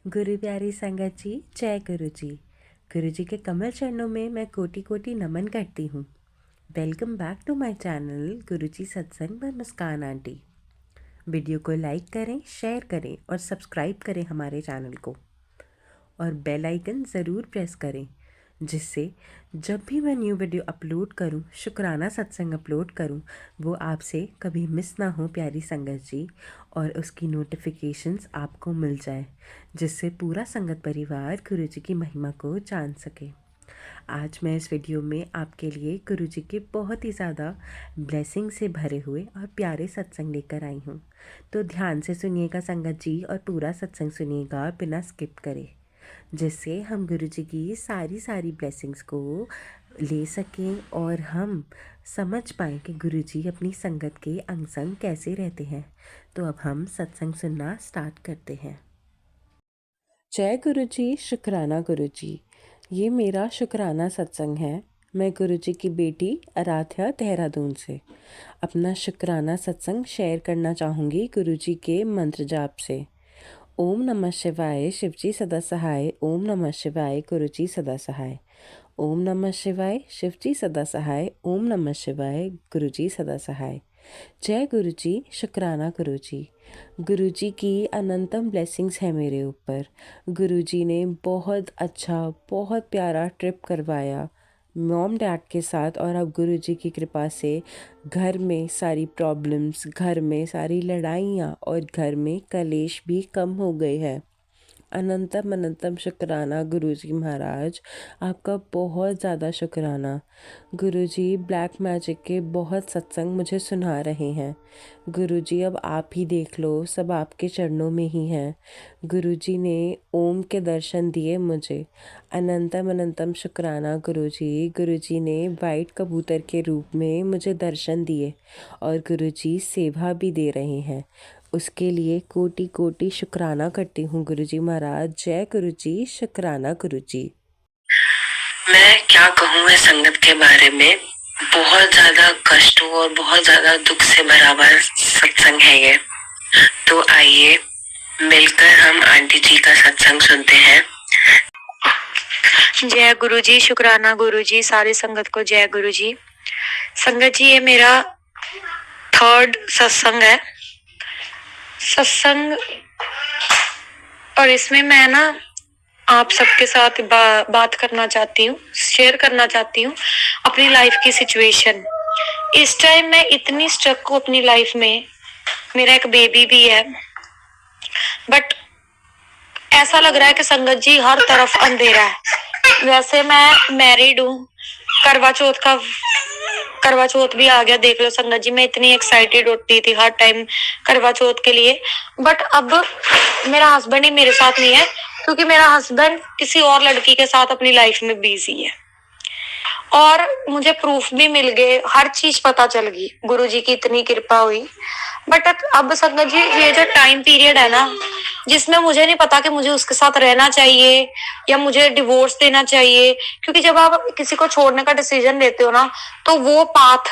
गुरु प्यारी संगत जी, जय गुरु जी। गुरु जी के कमल चरणों में मैं कोटि कोटि नमन करती हूँ। Welcome back to my channel Guru ji Satsang by Muskan aunty. Video को लाइक करें, शेयर करें और सब्सक्राइब करें हमारे चैनल को, और बेल आइकन ज़रूर प्रेस करें, जिससे जब भी मैं न्यू वीडियो अपलोड करूं, शुक्राना सत्संग अपलोड करूं, वो आपसे कभी मिस ना हो प्यारी संगत जी, और उसकी नोटिफिकेशंस आपको मिल जाए, जिससे पूरा संगत परिवार गुरु जी की महिमा को जान सके। आज मैं इस वीडियो में आपके लिए गुरु जी के बहुत ही ज़्यादा ब्लेसिंग से भरे हुए और प्यारे सत्संग लेकर आई हूँ। तो ध्यान से सुनिएगा संगत जी, और पूरा सत्संग सुनिएगा बिना स्किप करे, जिससे हम गुरु जी की सारी ब्लेसिंग्स को ले सकें और हम समझ पाएँ कि गुरु जी अपनी संगत के अंग संग कैसे रहते हैं। तो अब हम सत्संग सुनना स्टार्ट करते हैं। जय गुरु जी, शुक्राना गुरु जी। ये मेरा शुक्राना सत्संग है। मैं गुरु जी की बेटी आराध्या देहरादून से अपना शुक्राना सत्संग शेयर करना चाहूँगी गुरु जी के मंत्र जाप से। ओम नमः शिवाय, शिवजी सदा सहाय। ओम नमः शिवाय, गुरुजी सदा सहाय। ओम नमः शिवाय, शिवजी सदा सहाय। ओम नमः शिवाय, गुरुजी सदा सहाय। जय गुरुजी, शुक्राना गुरुजी। गुरुजी की अनंतम ब्लेसिंग्स है मेरे ऊपर। गुरुजी ने बहुत अच्छा, बहुत प्यारा ट्रिप करवाया मॉम डैड के साथ, और अब गुरुजी की कृपा से घर में सारी प्रॉब्लम्स, घर में सारी लड़ाइयाँ और घर में कलेश भी कम हो गए हैं। अनंतम अनंतम शुक्राना गुरुजी महाराज, आपका बहुत ज़्यादा शुक्राना। गुरुजी ब्लैक मैजिक के बहुत सत्संग मुझे सुना रहे हैं। गुरुजी अब आप ही देख लो, सब आपके चरणों में ही हैं। गुरुजी ने ओम के दर्शन दिए मुझे। अनंतम अनंतम शुक्राना गुरुजी। गुरुजी ने वाइट कबूतर के रूप में मुझे दर्शन दिए, और गुरुजी सेवा भी दे रहे हैं। उसके लिए कोटि कोटि शुक्राना करती हूँ गुरुजी महाराज। जय गुरुजी, शुक्राना गुरुजी। मैं क्या कहूँ है संगत के बारे में। बहुत ज्यादा कष्टों और बहुत ज्यादा दुख से भरा हुआ सत्संग है ये। तो आइए मिलकर हम आंटी जी का सत्संग सुनते हैं। जय गुरु जी, शुक्राना गुरु जी, सारी संगत को जय गुरु जी। संगत जी, ये मेरा थर्ड सत्संग है। सत्संग, और इसमें मैं ना आप सबके साथ बात करना चाहती हूँ, शेयर करना चाहती हूँ अपनी लाइफ की सिचुएशन। इस टाइम मैं इतनी स्ट्रक हूँ अपनी लाइफ में। मेरा एक बेबी भी है, बट ऐसा लग रहा है कि संगत जी हर तरफ अंधेरा है। वैसे मैं मैरिड हूँ, करवा चौथ भी आ गया, देख लो संगत जी। मैं इतनी एक्साइटेड होती थी हर टाइम करवा चौथ के लिए, बट अब मेरा हस्बैंड ही मेरे साथ नहीं है, क्योंकि मेरा हस्बैंड किसी और लड़की के साथ अपनी लाइफ में बिजी है। और मुझे प्रूफ भी मिल गए, हर चीज पता चल गई, गुरुजी की इतनी कृपा हुई। बट अब संगत जी, ये जो टाइम पीरियड है ना, जिसमें मुझे नहीं पता कि मुझे उसके साथ रहना चाहिए या मुझे डिवोर्स देना चाहिए। क्योंकि जब आप किसी को छोड़ने का डिसीजन लेते हो ना, तो वो पाथ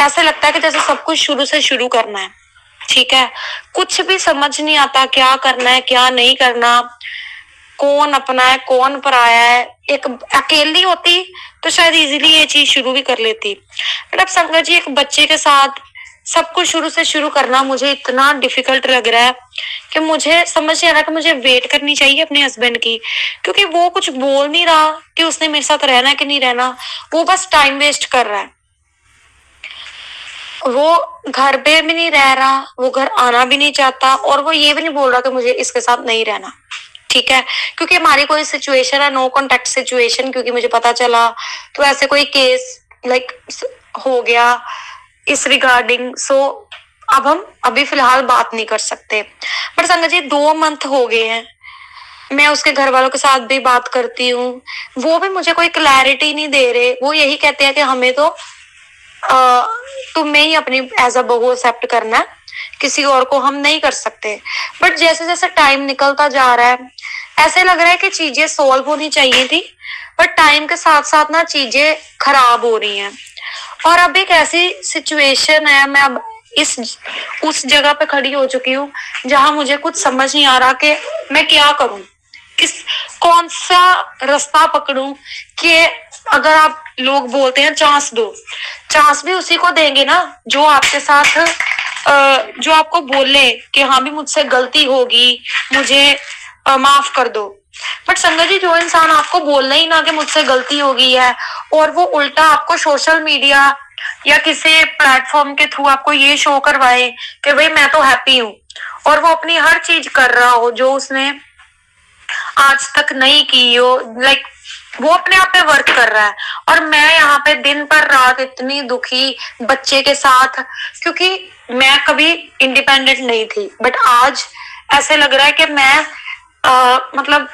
ऐसे लगता है कि जैसे सब कुछ शुरू से शुरू करना है। ठीक है, कुछ भी समझ नहीं आता क्या करना है क्या नहीं करना, कौन अपना है कौन पराया है। एक अकेली होती तो शायद इजीली ये चीज शुरू भी कर लेती, बट अब संगत जी एक बच्चे के साथ सब कुछ शुरू से शुरू करना मुझे इतना डिफिकल्ट लग रहा है कि मुझे समझ नहीं आ रहा कि मुझे वेट करनी चाहिए अपने हस्बैंड की, क्योंकि वो कुछ बोल नहीं रहा कि उसने मेरे साथ रहना है कि नहीं रहना। वो बस टाइम वेस्ट कर रहा है। वो घर पे भी नहीं रह रहा, वो घर आना भी नहीं चाहता, और वो ये भी नहीं बोल रहा कि मुझे इसके साथ नहीं रहना। ठीक है, क्योंकि हमारी कोई सिचुएशन है, नो कॉन्टेक्ट सिचुएशन, क्योंकि मुझे पता चला तो ऐसे कोई केस लाइक हो गया इस रिगार्डिंग। सो अब हम अभी फिलहाल बात नहीं कर सकते। पर संगत जी 2 मंथ हो गए हैं, मैं उसके घर वालों के साथ भी बात करती हूँ, वो भी मुझे कोई क्लैरिटी नहीं दे रहे। वो यही कहते हैं कि हमें तो तुम्हें ही अपनी एज अ बहू एक्सेप्ट करना है, किसी और को हम नहीं कर सकते। बट जैसे जैसे टाइम निकलता जा रहा है, ऐसे लग रहा है कि चीजें सॉल्व होनी चाहिए थी, बट टाइम के साथ साथ ना चीजें खराब हो रही हैं। और अब एक ऐसी सिचुएशन है, मैं अब उस जगह पे खड़ी हो चुकी हूँ जहां मुझे कुछ समझ नहीं आ रहा कि मैं क्या करूं, कौन सा रास्ता पकड़ूं कि अगर आप लोग बोलते हैं चांस दो, चांस भी उसी को देंगे ना जो आपके साथ जो आपको बोले कि हाँ भी मुझसे गलती होगी, मुझे माफ कर दो। बट संगत जी, जो इंसान आपको बोलना ही ना कि मुझसे गलती हो गई है और वो उल्टा आपको सोशल मीडिया या किसी प्लेटफॉर्म के थ्रू आपको ये शो करवाए कि भाई मैं तो हैप्पी हूं, और वो अपनी हर चीज कर रहा हो जो उसने आज तक नहीं की हो, लाइक वो अपने आप पे वर्क कर रहा है, और मैं यहाँ पे दिन पर रात इतनी दुखी बच्चे के साथ, क्योंकि मैं कभी इंडिपेंडेंट नहीं थी, बट आज ऐसे लग रहा है कि मैं मतलब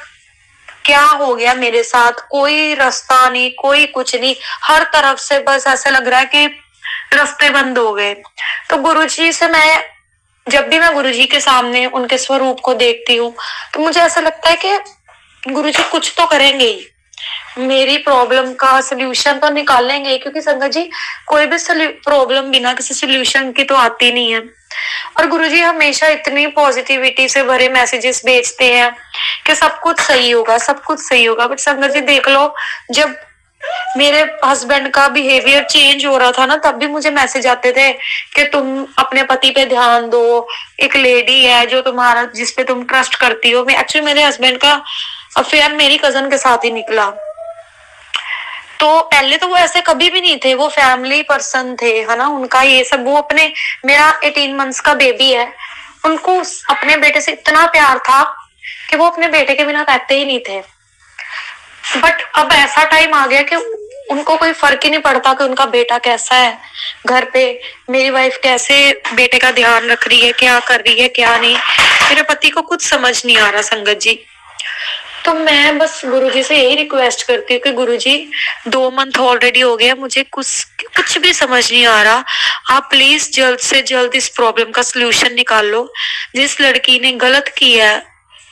क्या हो गया मेरे साथ, कोई रास्ता नहीं, कोई कुछ नहीं, हर तरफ से बस ऐसे लग रहा है कि रास्ते बंद हो गए। तो गुरुजी से मैं जब भी मैं गुरुजी के सामने उनके स्वरूप को देखती हूँ तो मुझे ऐसा लगता है कि गुरुजी कुछ तो करेंगे ही, मेरी प्रॉब्लम का सोल्यूशन तो निकालेंगे, क्योंकि संगत जी कोई भी प्रॉब्लम बिना किसी सोल्यूशन की तो आती नहीं है। और गुरुजी हमेशा इतनी पॉजिटिविटी से भरे मैसेजेस भेजते हैं कि सब कुछ सही होगा, सब कुछ सही होगा। बट संगत जी देख लो, जब मेरे हस्बैंड का बिहेवियर चेंज हो रहा था ना, तब भी मुझे मैसेज आते थे कि तुम अपने पति पे ध्यान दो, एक लेडी है जो तुम्हारा, जिस पे तुम ट्रस्ट करती हो। एक्चुअली मेरे हस्बैंड का अफेयर मेरी कजन के साथ ही निकला, तो पहले तो वो ऐसे कभी भी नहीं थे, वो फैमिली पर्सन थे, है ना, उनका ये सब, वो अपने, मेरा 18 मंथ्स का बेबी है, उनको अपने बेटे से इतना प्यार था कि वो अपने बेटे के बिना रहते ही नहीं थे। बट अब ऐसा टाइम आ गया कि उनको कोई फर्क ही नहीं पड़ता कि उनका बेटा कैसा है, घर पे मेरी वाइफ कैसे बेटे का ध्यान रख रही है, क्या कर रही है, क्या नहीं। मेरे पति को कुछ समझ नहीं आ रहा संगत जी। तो मैं बस गुरुजी से यही रिक्वेस्ट करती हूँ कि गुरुजी 2 मंथ ऑलरेडी हो गया, मुझे कुछ भी समझ नहीं आ रहा, आप प्लीज जल्द से जल्द इस प्रॉब्लम का सलूशन निकाल लो। जिस लड़की ने गलत किया है,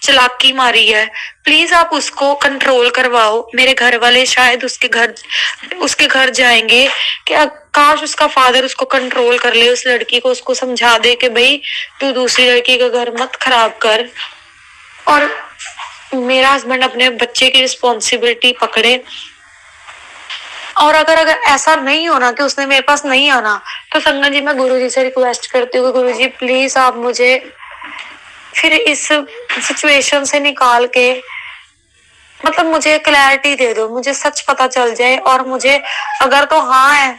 चालाकी मारी है, प्लीज आप उसको कंट्रोल करवाओ। मेरे घर वाले शायद उसके घर जाएंगे कि काश उसका फादर उसको कंट्रोल कर ले, उस लड़की को, उसको समझा दे कि भाई तू दूसरी लड़की का घर मत खराब कर, और मेरा हस्बैंड अपने बच्चे की रिस्पॉन्सिबिलिटी पकड़े। और अगर ऐसा नहीं होना कि उसने मेरे पास नहीं आना, तो संगत जी मैं गुरुजी से रिक्वेस्ट करती हूँ कि गुरुजी प्लीज आप मुझे फिर इस सिचुएशन से निकाल के, मतलब मुझे क्लैरिटी दे दो, मुझे सच पता चल जाए, और मुझे अगर तो हाँ है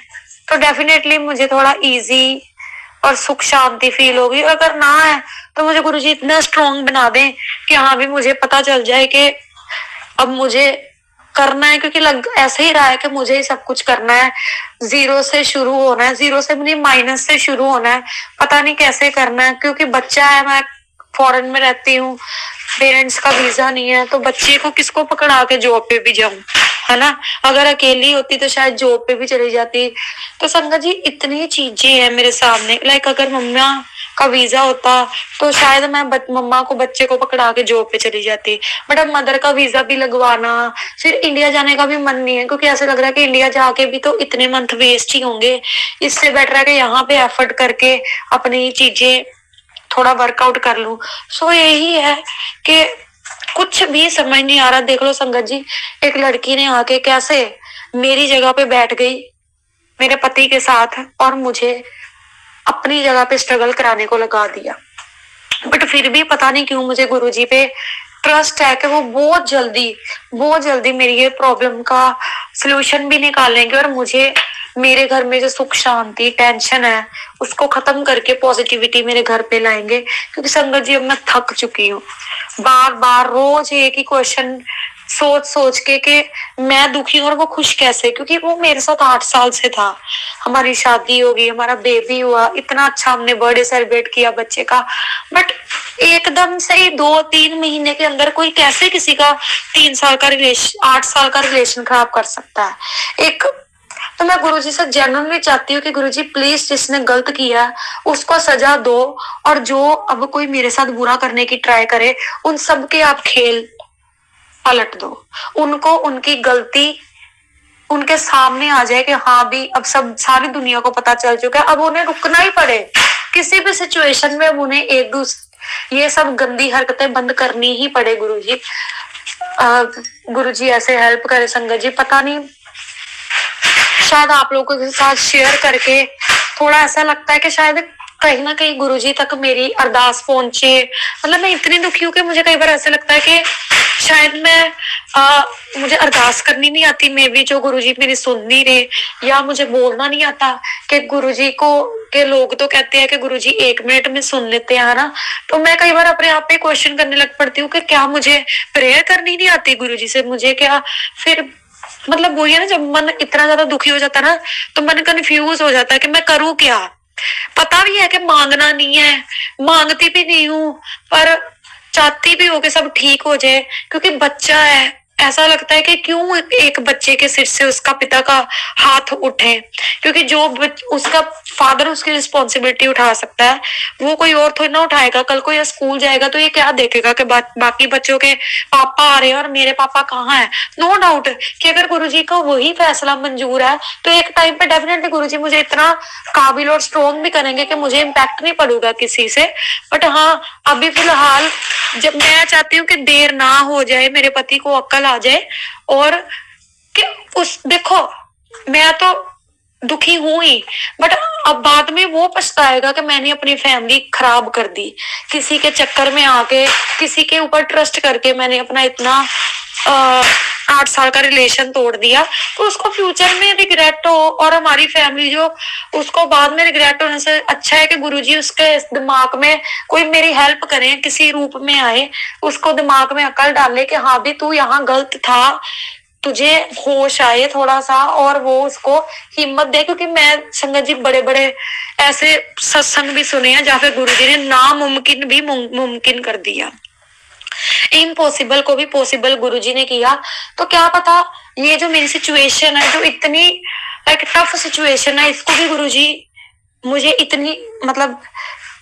तो डेफिनेटली मुझे थोड़ा इजी और सुख शांति फील होगी, अगर ना है तो मुझे गुरुजी इतना स्ट्रॉन्ग बना दें कि हाँ भी मुझे पता चल जाए कि अब मुझे करना है, क्योंकि ऐसे ही रहा है कि मुझे ही सब कुछ करना है, जीरो से शुरू होना है, जीरो से नहीं माइनस से शुरू होना है, पता नहीं कैसे करना है, क्योंकि बच्चा है, मैं फॉरेन में रहती हूँ, पेरेंट्स का वीजा नहीं है, तो बच्चे को किसको पकड़ा के जॉब पे भी जाऊं, है ना, अगर अकेली होती तो शायद जॉब पे भी चली जाती। तो संगत जी इतनी चीजें हैं मेरे सामने, लाइक अगर मम्मा का वीजा होता तो शायद मैं मम्मा को, बच्चे को पकड़ा के जॉब पे चली जाती, बट अब मदर का वीजा भी लगवाना, फिर इंडिया जाने का भी मन नहीं है, क्योंकि ऐसा लग रहा है कि इंडिया जाके भी तो इतने मंथ वेस्ट ही होंगे, इससे बेटर है कि यहाँ पे एफर्ट करके अपनी चीजें थोड़ा वर्कआउट कर लूं। सो यही है कि कुछ भी समझ नहीं आ रहा। देख लो संगत जी, एक लड़की ने आके कैसे मेरी जगह पे बैठ गई मेरे पति के साथ, और मुझे अपनी जगह पे स्ट्रगल कराने को लगा दिया। बट फिर भी पता नहीं क्यों मुझे गुरुजी पे ट्रस्ट है कि वो बहुत जल्दी मेरी ये प्रॉब्लम का सलूशन भी निकालेंगे, और मुझे मेरे घर में जो सुख शांति टेंशन है उसको खत्म करके पॉजिटिविटी मेरे घर पे लाएंगे। क्योंकि संगत जी अब मैं थक चुकी हूँ, बार बार रोज एक ही क्वेश्चन सोच के कि मैं दुखी हूँ और वो खुश कैसे, क्योंकि वो मेरे साथ 8 साल से था, हमारी शादी होगी, हमारा बेबी हुआ, इतना अच्छा हमने बर्थडे सेलिब्रेट किया बच्चे का, बट एकदम से ही 2-3 महीने के अंदर कोई कैसे किसी का 3 साल का रिलेशन, 8 साल का रिलेशन खराब कर सकता है। तो मैं गुरुजी से जेन्युइनली चाहती हूँ कि गुरुजी प्लीज जिसने गलत किया उसको सजा दो, और जो अब कोई मेरे साथ बुरा करने की ट्राई करे उन सब के आप खेल पलट दो, उनको उनकी गलती उनके सामने आ जाए कि हाँ भी अब सब सारी दुनिया को पता चल चुका है, अब उन्हें रुकना ही पड़े किसी भी सिचुएशन में, अब उन्हें ये सब गंदी हरकतें बंद करनी ही पड़े गुरुजी। गुरुजी ऐसे हेल्प करे संगत जी, पता नहीं शायद आप लोगों के साथ शेयर करके थोड़ा ऐसा लगता है कि शायद कहीं ना कहीं गुरुजी तक मेरी अरदास पहुंचे। मतलब मैं इतनी दुखी हूँ कि मुझे कई बार ऐसा लगता है कि शायद मैं मुझे अरदास करनी नहीं आती, मे भी जो गुरुजी मेरी सुन नहीं रहे, या मुझे बोलना नहीं आता कि गुरुजी को के लोग तो कहते हैं कि गुरुजी 1 मिनट में सुन लेते हैं, है ना। तो मैं कई बार अपने आप पे क्वेश्चन करने लग पड़ती हूँ कि क्या मुझे प्रेयर करनी नहीं आती गुरुजी से, मुझे क्या फिर मतलब वही है ना, जब मन इतना ज्यादा दुखी हो जाता है ना तो मन कंफ्यूज हो जाता है कि मैं करूँ क्या। पता भी है कि मांगना नहीं है, मांगती भी नहीं हूँ, पर चाहती भी हो कि सब ठीक हो जाए, क्योंकि बच्चा है। ऐसा लगता है कि क्यों एक बच्चे के सिर से उसका पिता का हाथ उठे, क्योंकि जो उसका फादर उसकी रिस्पॉन्सिबिलिटी उठा सकता है वो कोई और थोड़ी ना उठाएगा। कल को ये स्कूल जाएगा तो ये क्या देखेगा कि बाकी बच्चों के पापा आ रहे हैं और मेरे पापा कहाँ है। नो डाउट कि अगर गुरुजी का वही फैसला मंजूर है तो एक टाइम पे डेफिनेटली गुरुजी मुझे इतना काबिल और स्ट्रॉन्ग भी करेंगे कि मुझे इम्पैक्ट नहीं पड़ेगा किसी से। बट हाँ, अभी फिलहाल जब मैं चाहती हूँ कि देर ना हो जाए, मेरे पति को अक्ल आ जाए, और कि उस देखो मैं तो दुखी हूं ही, बट अब बाद में वो पछताएगा कि मैंने अपनी फैमिली खराब कर दी, किसी के चक्कर में आके, किसी के ऊपर ट्रस्ट करके मैंने अपना इतना 8 साल का रिलेशन तोड़ दिया। तो उसको फ्यूचर में रिग्रेट हो, और हमारी फैमिली जो उसको बाद में रिग्रेट होने से अच्छा है कि गुरुजी उसके दिमाग में कोई मेरी हेल्प करे, किसी रूप में आए, उसको दिमाग में अकल डाले कि हाँ भी तू यहाँ गलत था, तुझे होश आए थोड़ा सा, और वो उसको हिम्मत दे। क्योंकि मैं संगत जी बड़े बड़े ऐसे सत्संग भी सुने हैं जहाँ पे गुरुजी ने नामुमकिन भी मुमकिन कर दिया, इम्पॉसिबल को भी पॉसिबल गुरुजी ने किया। तो क्या पता ये जो मेरी सिचुएशन है, जो इतनी एक टफ सिचुएशन है, इसको भी गुरुजी मुझे इतनी मतलब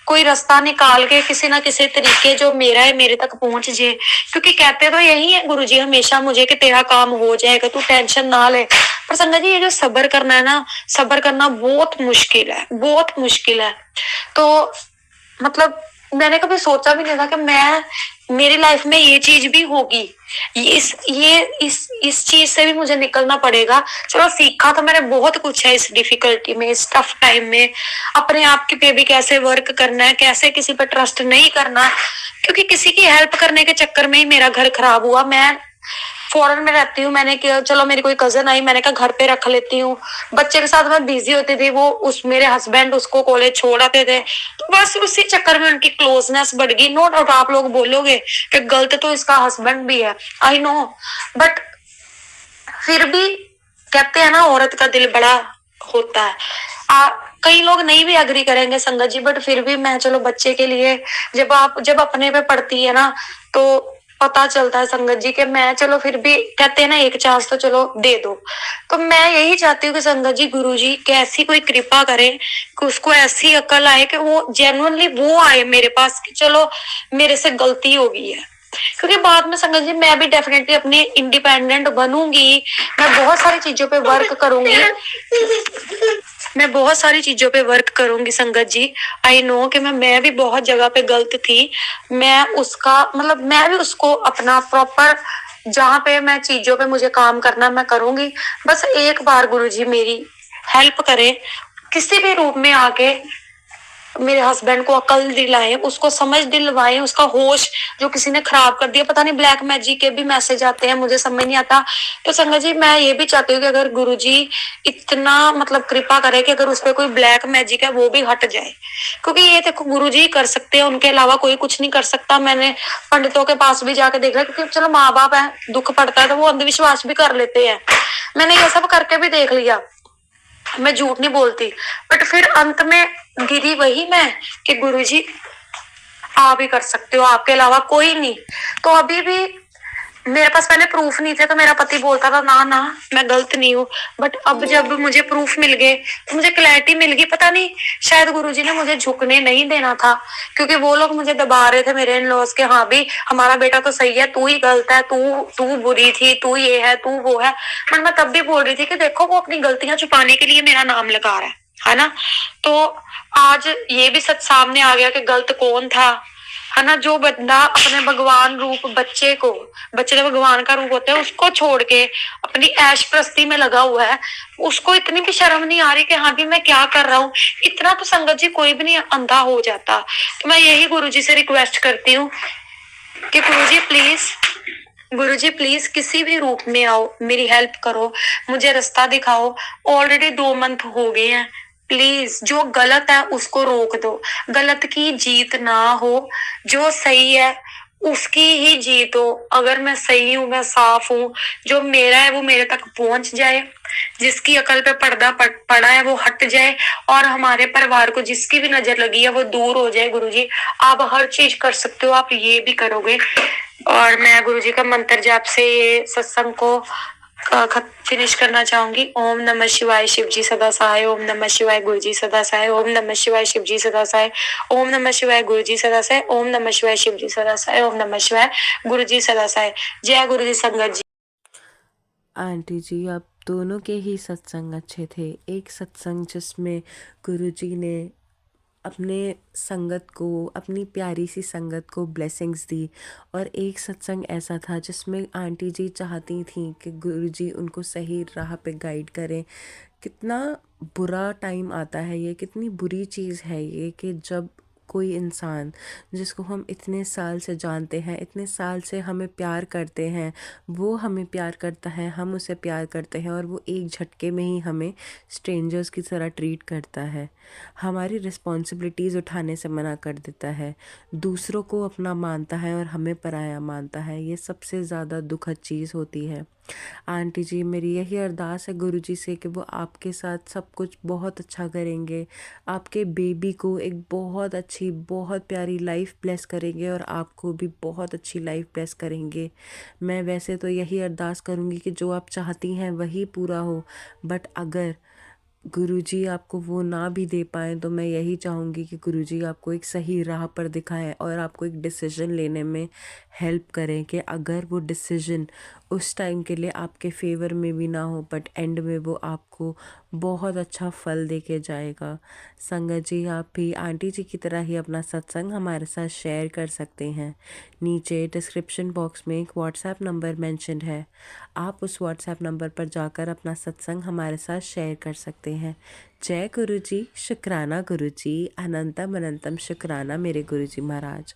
कोई रास्ता निकाल के किसी ना किसी तरीके जो मेरा है मेरे तक पहुंच जाए। क्योंकि कहते तो यही है गुरुजी हमेशा मुझे कि तेरा काम हो जाएगा, तू टेंशन ना ले। पर संगत जी ये जो सब्र करना है ना, सब्र करना बहुत मुश्किल है, बहुत मुश्किल है। तो मतलब मैंने कभी सोचा भी नहीं था कि मैं मेरी लाइफ में ये चीज भी होगी, इस चीज से भी मुझे निकलना पड़ेगा। चलो सीखा तो मैंने बहुत कुछ है इस डिफिकल्टी में, इस टफ टाइम में, अपने आप के पे भी कैसे वर्क करना है, कैसे किसी पर ट्रस्ट नहीं करना। क्योंकि किसी की हेल्प करने के चक्कर में ही मेरा घर खराब हुआ। मैं फॉरेन में रहती हूँ, मैंने किया चलो मेरी कोई कजन आई, मैंने कहा घर पे रख लेती हूँ। बच्चे के साथ मैं बिजी होती थी, वो उस मेरे हस्बैंड उसको कॉलेज छोड़ आते थे, तो बस उसी चक्कर में उनकी क्लोजनेस बढ़ गई। नो डाउट आप लोग बोलोगे कि गलत तो इसका हस्बैंड भी है, आई नो, बट फिर भी कहते हैं ना औरत का दिल बड़ा होता है। कई लोग नहीं भी एग्री करेंगे संगत जी, बट फिर भी मैं चलो बच्चे के लिए जब अपने पे पड़ती है ना तो पता चलता है संगत जी कि मैं चलो फिर भी कहते हैं ना एक चांस तो चलो दे दो। तो मैं यही चाहती हूँ कि संगत जी गुरुजी कैसी कोई कृपा करे कि उसको ऐसी अकल आए कि वो जेन्युइनली वो आए मेरे पास कि चलो मेरे से गलती हो गई है। क्योंकि बाद में संगत जी मैं भी डेफिनेटली अपनी इंडिपेंडेंट बनूंगी, मैं बहुत सारी चीजों पे वर्क करूंगी, मैं बहुत सारी चीजों पे वर्क करूंगी संगत जी। आई नो कि मैं भी बहुत जगह पे गलत थी, मैं उसका मतलब मैं भी उसको अपना प्रॉपर जहाँ पे मैं चीजों पे मुझे काम करना मैं करूंगी। बस एक बार गुरुजी मेरी हेल्प करें, किसी भी रूप में आके मेरे हस्बैंड को अकल दिलाएं, उसको समझ दिलवाएं, उसका होश जो किसी ने खराब कर दिया। पता नहीं ब्लैक मैजिक के भी मैसेज आते हैं, मुझे समझ नहीं आता। तो संगत जी मैं ये भी चाहती हूँ कि अगर गुरुजी इतना मतलब कृपा करे कि अगर उस पर कोई ब्लैक मैजिक है वो भी हट जाए, क्योंकि ये देखो गुरुजी कर सकते हैं, उनके अलावा कोई कुछ नहीं कर सकता। मैंने पंडितों के पास भी जाके देख लिया, क्योंकि चलो माँ बाप है, दुख पड़ता है तो वो अंधविश्वास भी कर लेते हैं, मैंने ये सब करके भी देख लिया, मैं झूठ नहीं बोलती। बट फिर अंत में गिरी वही मैं कि गुरुजी आप ही कर सकते हो, आपके अलावा कोई नहीं। तो अभी भी मेरे पास पहले प्रूफ नहीं थे तो मेरा पति बोलता था ना ना मैं गलत नहीं हूँ, बट अब जब मुझे प्रूफ मिल गए तो मुझे क्लैरिटी मिल गई। पता नहीं शायद गुरुजी ने मुझे झुकने नहीं देना था, क्योंकि वो लोग मुझे दबा रहे थे मेरे इन लॉस के, हाँ भी हमारा बेटा तो सही है, तू ही गलत है, तू बुरी थी, तू ये है, तू वो है। पर मैं तब भी बोल रही थी कि देखो वो अपनी गलतियां छुपाने के लिए मेरा नाम लगा रहा है ना। तो आज ये भी सच सामने आ गया कि गलत कौन था, है ना। जो बंदा अपने भगवान रूप बच्चे ने भगवान का रूप होता है, उसको छोड़ के अपनी ऐश प्रस्ती में लगा हुआ है, उसको इतनी भी शर्म नहीं आ रही कि हाँ भी मैं क्या कर रहा हूँ। इतना तो संगत जी कोई भी नहीं अंधा हो जाता। तो मैं यही गुरुजी से रिक्वेस्ट करती हूँ कि गुरुजी प्लीज किसी भी रूप में आओ, मेरी हेल्प करो, मुझे रास्ता दिखाओ। ऑलरेडी 2 मंथ हो गए हैं, प्लीज जो गलत है उसको रोक दो, गलत की जीत ना हो, जो सही है उसकी ही जीत हो। अगर मैं सही हूं, मैं साफ हूं, जो मेरा है वो मेरे तक पहुंच जाए, जिसकी अकल पे पर्दा पड़ा है वो हट जाए, और हमारे परिवार को जिसकी भी नजर लगी है वो दूर हो जाए। गुरुजी आप हर चीज कर सकते हो, आप ये भी करोगे। और मैं गुरुजी का मंत्र जाप से ये सत्संग को फिनिश करना चाहूंगी। ओम नमः शिवाय, शिव जी सदा सहाय। ओम नमः शिवाय, गुरु जी सदा सहाय। ओम नमः शिवाय, शिव जी सदा सहाय। ओम नमः शिवाय, गुरु जी सदा सहाय। ओम नमः शिवाय, शिव जी सदा सहाय। ओम नमः शिवाय, गुरु जी सदा सहाय। जय गुरु जी संगत जी। आंटी जी, आप दोनों के ही सत्संग अच्छे थे। एक सत्संग जिसमें गुरुजी ने अपने संगत को, अपनी प्यारी सी संगत को ब्लेसिंग्स दी, और एक सत्संग ऐसा था जिसमें आंटी जी चाहती थी कि गुरुजी उनको सही राह पे गाइड करें। कितना बुरा टाइम आता है ये, कितनी बुरी चीज़ है ये कि जब कोई इंसान जिसको हम इतने साल से जानते हैं, इतने साल से हमें प्यार करते हैं, वो हमें प्यार करता है, हम उसे प्यार करते हैं, और वो एक झटके में ही हमें स्ट्रेंजर्स की तरह ट्रीट करता है, हमारी रिस्पॉन्सिबिलिटीज़ उठाने से मना कर देता है, दूसरों को अपना मानता है और हमें पराया मानता है। ये सबसे ज़्यादा दुखद चीज़ होती है। आंटी जी, मेरी यही अरदास है गुरुजी से कि वो आपके साथ सब कुछ बहुत अच्छा करेंगे, आपके बेबी को एक बहुत अच्छी, बहुत प्यारी लाइफ ब्लेस करेंगे, और आपको भी बहुत अच्छी लाइफ ब्लेस करेंगे। मैं वैसे तो यही अरदास करूँगी कि जो आप चाहती हैं वही पूरा हो, बट अगर गुरुजी आपको वो ना भी दे पाएँ तो मैं यही चाहूँगी कि गुरुजी आपको एक सही राह पर दिखाएं, और आपको एक डिसीजन लेने में हेल्प करें कि अगर वो डिसीजन उस टाइम के लिए आपके फेवर में भी ना हो, बट एंड में वो आपको बहुत अच्छा फल दे के जाएगा। संगत जी, आप भी आंटी जी की तरह ही अपना सत्संग हमारे साथ शेयर कर सकते हैं। नीचे डिस्क्रिप्शन बॉक्स में एक व्हाट्सएप नंबर मेंशन्ड है, आप उस व्हाट्सएप नंबर पर जाकर अपना सत्संग हमारे साथ शेयर कर सकते हैं। जय गुरु जी, शुक्राना गुरु जी, अनंतम अनंतम शुक्राना मेरे गुरु जी महाराज।